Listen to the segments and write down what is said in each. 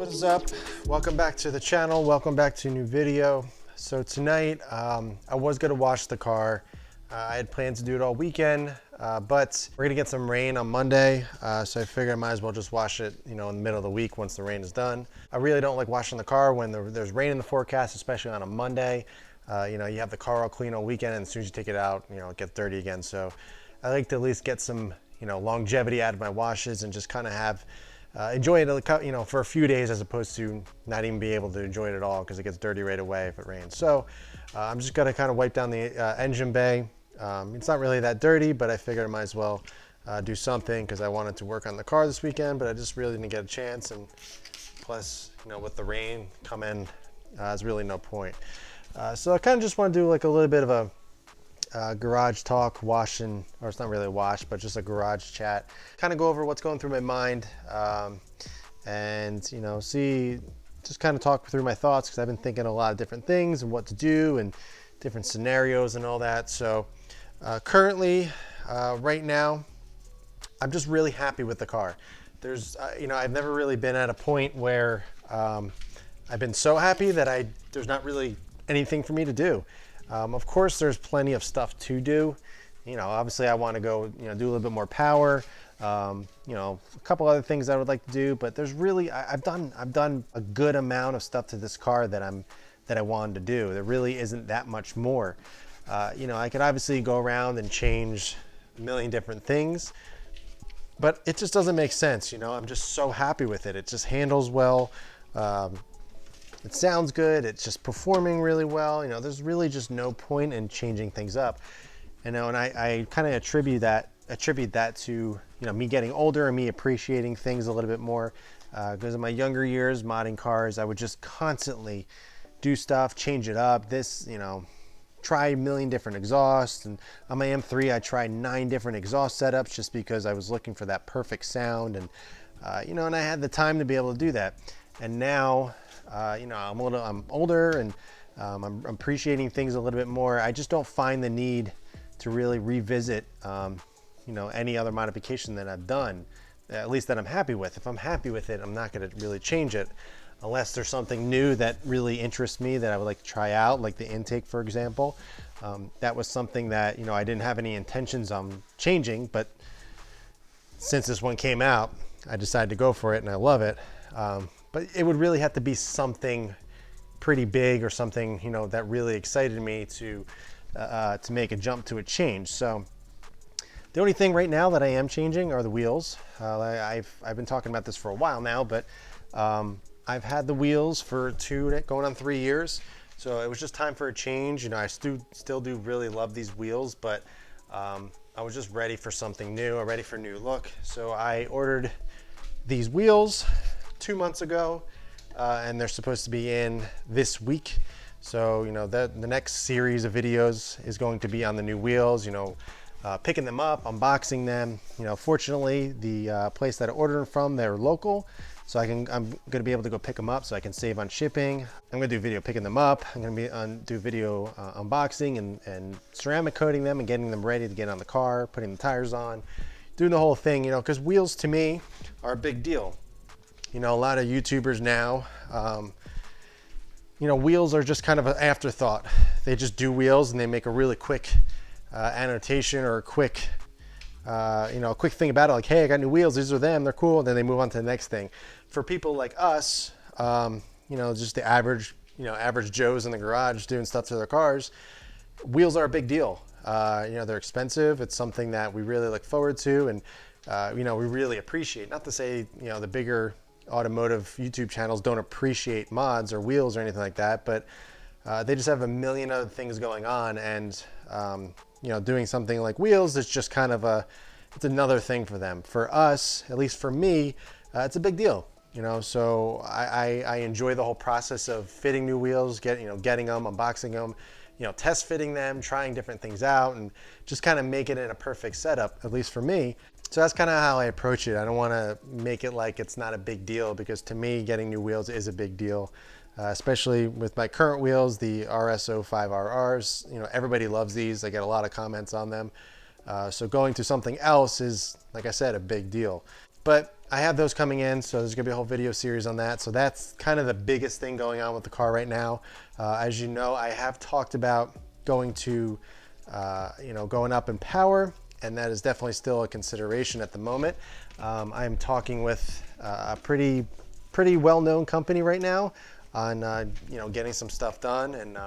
What is up? Welcome back to the channel. Welcome back to a new video. So tonight, I was gonna wash the car. I had planned to do it all weekend, but we're gonna get some rain on Monday. So I figured I might as well just wash it, in the middle of the week once the rain is done. I really don't like washing the car when there's rain in the forecast, especially on a Monday. You have the car all clean all weekend, and as soon as you take it out, it gets dirty again. So I like to at least get some, longevity out of my washes and just kind of have enjoy it, for a few days, as opposed to not even be able to enjoy it at all because it gets dirty right away if it rains. So I'm just gonna kind of wipe down the engine bay. It's not really that dirty, but I figured I might as well do something because I wanted to work on the car this weekend, but I just really didn't get a chance. And plus, with the rain coming, there's really no point. So I kind of just want to do like a little bit of a garage talk, washing, or it's not really a wash, but just a garage chat, kind of go over what's going through my mind, and see, just kind of talk through my thoughts, because I've been thinking a lot of different things and what to do and different scenarios and all that. So currently, right now, I'm just really happy with the car. There's I've never really been at a point where I've been so happy that there's not really anything for me to do. Of course, there's plenty of stuff to do. Obviously I want to go, do a little bit more power. A couple other things I would like to do, but there's really, I've done a good amount of stuff to this car that I wanted to do. There really isn't that much more. I could obviously go around and change a million different things, but it just doesn't make sense. I'm just so happy with it. It just handles well. It sounds good. It's just performing really well. There's really just no point in changing things up. And I kind of attribute that to, me getting older and me appreciating things a little bit more. Because in my younger years, modding cars, I would just constantly do stuff, change it up. Try a million different exhausts. And on my M3, I tried 9 different exhaust setups just because I was looking for that perfect sound. And, and I had the time to be able to do that. And now, I'm older, and I'm appreciating things a little bit more. I just don't find the need to really revisit, any other modification that I've done, at least that I'm happy with. If I'm happy with it, I'm not going to really change it unless there's something new that really interests me that I would like to try out, like the intake, for example. That was something that, I didn't have any intentions on changing, but since this one came out, I decided to go for it, and I love it. But it would really have to be something pretty big or something, that really excited me to make a jump to a change. So the only thing right now that I am changing are the wheels. I've been talking about this for a while now, but I've had the wheels for 2 going on 3 years. So it was just time for a change. I still do really love these wheels, but I was just ready for something new, or ready for a new look. So I ordered these wheels 2 months ago, and they're supposed to be in this week. So the next series of videos is going to be on the new wheels, picking them up, unboxing them. Fortunately, the place that I ordered them from, they're local, so I'm gonna be able to go pick them up, so I can save on shipping. I'm gonna do video picking them up. I'm gonna do video unboxing and ceramic coating them and getting them ready to get on the car, putting the tires on, doing the whole thing, because wheels to me are a big deal. A lot of YouTubers now, wheels are just kind of an afterthought. They just do wheels and they make a really quick annotation, or a quick, quick thing about it. Like, hey, I got new wheels. These are them. They're cool. And then they move on to the next thing. For people like us, just the average Joes in the garage doing stuff to their cars, wheels are a big deal. They're expensive. It's something that we really look forward to, and we really appreciate. Not to say the bigger automotive YouTube channels don't appreciate mods or wheels or anything like that, but they just have a million other things going on, and doing something like wheels is just kind of it's another thing for them. For us, at least for me, it's a big deal. So I enjoy the whole process of fitting new wheels, getting them, unboxing them, test fitting them, trying different things out, and just kind of make it in a perfect setup, at least for me. So that's kind of how I approach it. I don't want to make it like it's not a big deal, because to me, getting new wheels is a big deal, especially with my current wheels, the RS05RRs. Everybody loves these. I get a lot of comments on them. So going to something else is, like I said, a big deal. But I have those coming in, so there's gonna be a whole video series on that. So that's kind of the biggest thing going on with the car right now. As you know, I have talked about going to, going up in power, and that is definitely still a consideration at the moment. I'm talking with a pretty well-known company right now on getting some stuff done and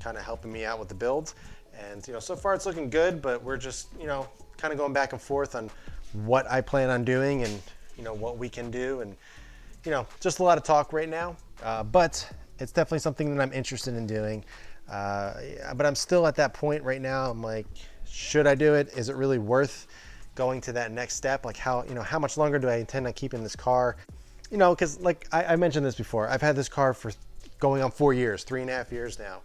kind of helping me out with the build. And so far it's looking good, but we're just kind of going back and forth on what I plan on doing and what we can do, and just a lot of talk right now. But it's definitely something that I'm interested in doing. But I'm still at that point right now. I'm like, should I do it? Is it really worth going to that next step? Like how much longer do I intend on keeping this car? Because like I mentioned this before, I've had this car for going on 4 years, 3.5 years now.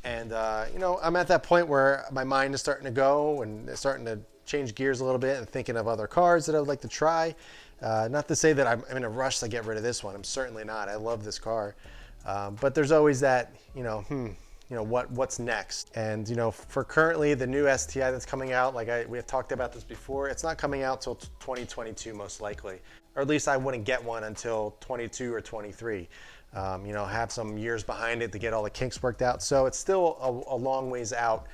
And I'm at that point where my mind is starting to go and it's starting to change gears a little bit and thinking of other cars that I would like to try. Not to say that I'm in a rush to get rid of this one. I'm certainly not. I love this car. But there's always that, what's next? And for currently the new STI that's coming out, like we have talked about this before, it's not coming out till 2022 most likely, or at least I wouldn't get one until 22 or 23. Have some years behind it to get all the kinks worked out. So it's still a long ways out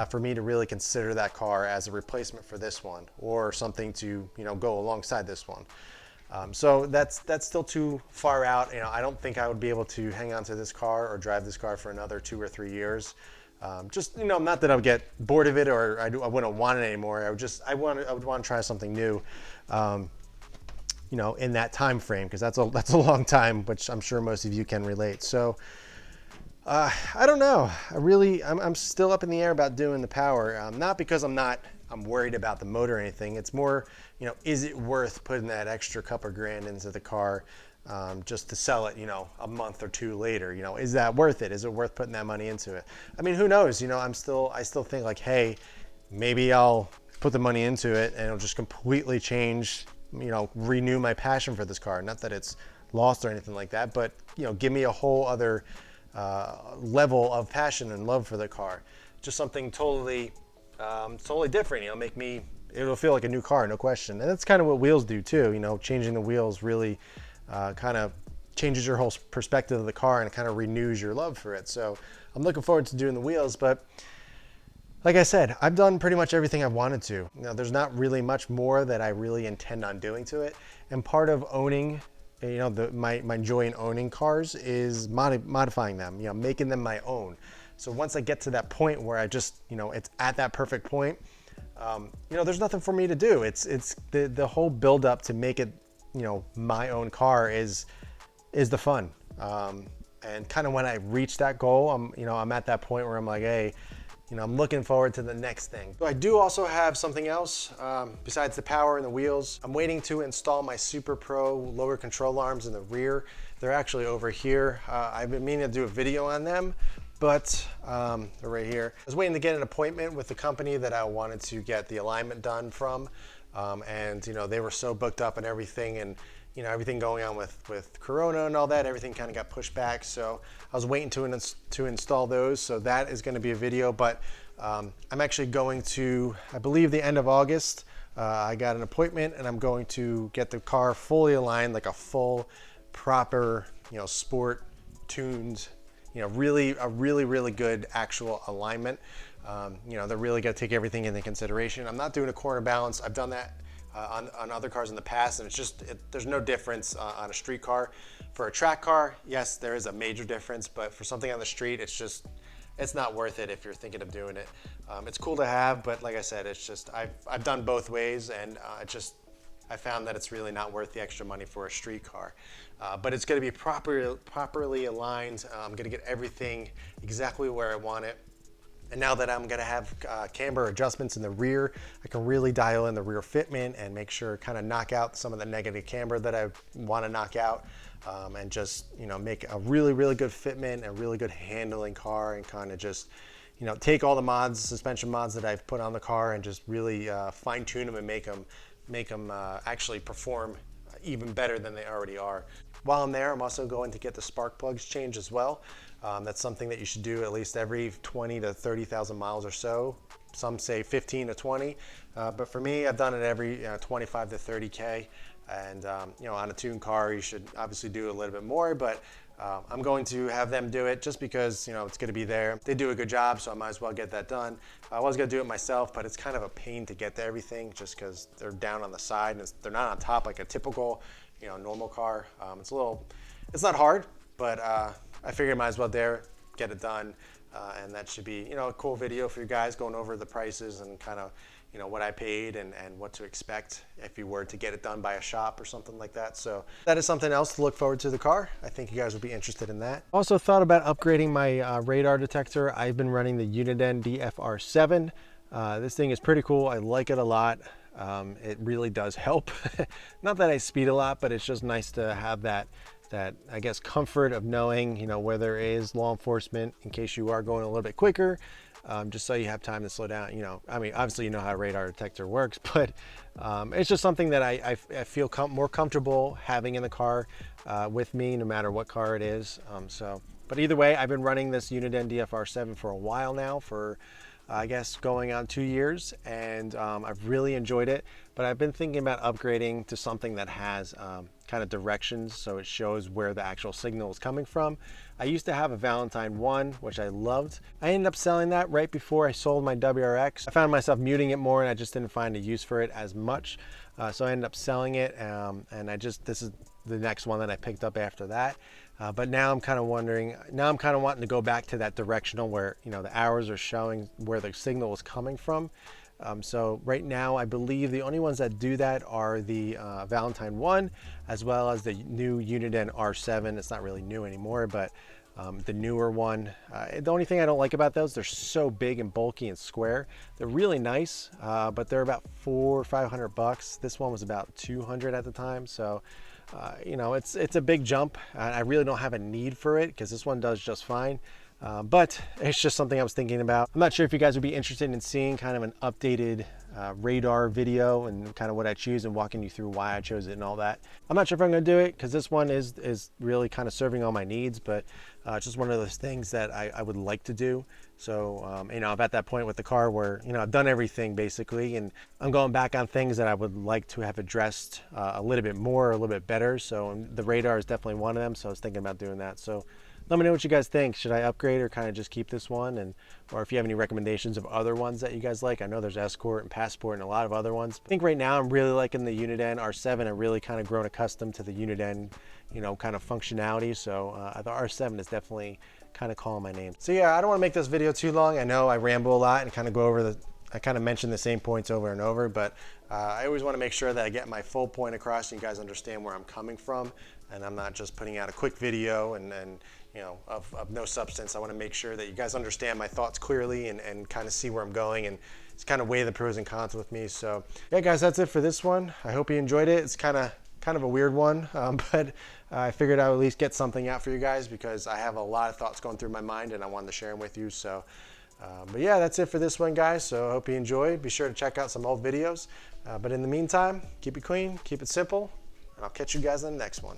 for me to really consider that car as a replacement for this one or something to go alongside this one. So that's still too far out. I don't think I would be able to hang on to this car or drive this car for another 2 or 3 years. Just not that I would get bored of it or I wouldn't want it anymore. I would want to try something new. In that time frame, because that's a long time, which I'm sure most of you can relate. So I don't know. I'm still up in the air about doing the power. Not because I'm worried about the motor or anything. It's more, is it worth putting that extra couple grand into the car just to sell it, a month or two later? Is that worth it? Is it worth putting that money into it? I mean, who knows? I still think like, hey, maybe I'll put the money into it and it'll just completely change, renew my passion for this car. Not that it's lost or anything like that, but give me a whole other level of passion and love for the car. Just something totally different. It'll feel like a new car, no question. And that's kind of what wheels do too. Changing the wheels really kind of changes your whole perspective of the car and kind of renews your love for it. So I'm looking forward to doing the wheels, but like I said, I've done pretty much everything I've wanted to. There's not really much more that I really intend on doing to it. And part of owning, my joy in owning cars is modifying them, making them my own. So once I get to that point where I just, it's at that perfect point, there's nothing for me to do. It's the whole build up to make it, my own car is the fun. And kind of when I reach that goal, I'm at that point where I'm like, hey, I'm looking forward to the next thing. So I do also have something else besides the power and the wheels. I'm waiting to install my Super Pro lower control arms in the rear. They're actually over here. I've been meaning to do a video on them, but they're right here. I was waiting to get an appointment with the company that I wanted to get the alignment done from. And they were so booked up and everything, and everything going on with Corona and all that, everything kind of got pushed back. So I was waiting to install those. So that is going to be a video, but I'm actually going to, I believe the end of August, I got an appointment and I'm going to get the car fully aligned, like a full proper, sport tuned, really good actual alignment. They're really going to take everything into consideration. I'm not doing a corner balance. I've done that on other cars in the past, and there's no difference on a street car. For a track car, yes, there is a major difference, but for something on the street, it's not worth it if you're thinking of doing it. It's cool to have, but like I said, I've done both ways, and I found that it's really not worth the extra money for a street car. But it's going to be properly aligned. I'm going to get everything exactly where I want it. And now that I'm going to have camber adjustments in the rear, I can really dial in the rear fitment and make sure, kind of knock out some of the negative camber that I want to knock out, and just make a really good fitment, a really good handling car, and kind of just take all the suspension mods that I've put on the car and just really fine tune them and make them actually perform even better than they already are. While I'm there, I'm also going to get the spark plugs changed as well. That's something that you should do at least every 20 to 30,000 miles or so. Some say 15 to 20, but for me, I've done it every 25 to 30K. And you know, on a tuned car, you should obviously do a little bit more, but I'm going to have them do it just because, you know, it's going to be there. They do a good job, so I might as well get that done. I was going to do it myself, but it's kind of a pain to get to everything just because they're down on the side and they're not on top like a typical, you know, normal car. It's not hard, but I figured I might as well get it done. And that should be, you know, a cool video for you guys, going over the prices and kind of, you know, what I paid and what to expect if you were to get it done by a shop or something like that. So that is something else to look forward to the car. I think you guys would be interested in that. Also thought about upgrading my radar detector. I've been running the Uniden DFR7. This thing is pretty cool. I like it a lot. It really does help. Not that I speed a lot, but it's just nice to have that I guess comfort of knowing, you know, where there is law enforcement in case you are going a little bit quicker, just so you have time to slow down. You know, I mean, obviously you know how a radar detector works, but it's just something that I feel more comfortable having in the car with me, no matter what car it is. But either way, I've been running this Uniden DFR7 for a while now, for I guess going on 2 years, and I've really enjoyed it. But I've been thinking about upgrading to something that has kind of directions, so it shows where the actual signal is coming from. I used to have a Valentine 1, which I loved. I ended up selling that right before I sold my WRX. I found myself muting it more, and I just didn't find a use for it as much. So I ended up selling it, and this is the next one that I picked up after that. But now I'm kind of wanting to go back to that directional where, you know, the arrows are showing where the signal is coming from. So right now, I believe the only ones that do that are the Valentine 1, as well as the new Uniden R7. It's not really new anymore, but the newer one. The only thing I don't like about those, they're so big and bulky and square. They're really nice, but they're about $400 or $500. This one was about 200 at the time. So you know, it's a big jump. I really don't have a need for it because this one does just fine. But it's just something I was thinking about. I'm not sure if you guys would be interested in seeing kind of an updated radar video and kind of what I choose and walking you through why I chose it and all that. I'm not sure if I'm going to do it because this one is really kind of serving all my needs, but it's just one of those things that I would like to do. So, you know, I'm at that point with the car where, you know, I've done everything basically, and I'm going back on things that I would like to have addressed a little bit more, a little bit better. So the radar is definitely one of them. So I was thinking about doing that. So let me know what you guys think. Should I upgrade or kind of just keep this one? Or if you have any recommendations of other ones that you guys like. I know there's Escort and Passport and a lot of other ones. I think right now I'm really liking the Uniden R7. I've really kind of grown accustomed to the Uniden, you know, kind of functionality. So the R7 is definitely kind of calling my name. So yeah, I don't want to make this video too long. I know I ramble a lot and kind of go over I kind of mention the same points over and over, but I always want to make sure that I get my full point across and you guys understand where I'm coming from, and I'm not just putting out a quick video and you know, of no substance. I want to make sure that you guys understand my thoughts clearly and kind of see where I'm going and just kind of weigh the pros and cons with me. So yeah, guys, that's it for this one. I hope you enjoyed it. It's kind of a weird one, but I figured I would at least get something out for you guys because I have a lot of thoughts going through my mind and I wanted to share them with you. So, but yeah, that's it for this one, guys. So I hope you enjoyed. Be sure to check out some old videos. But in the meantime, keep it clean, keep it simple, and I'll catch you guys in the next one.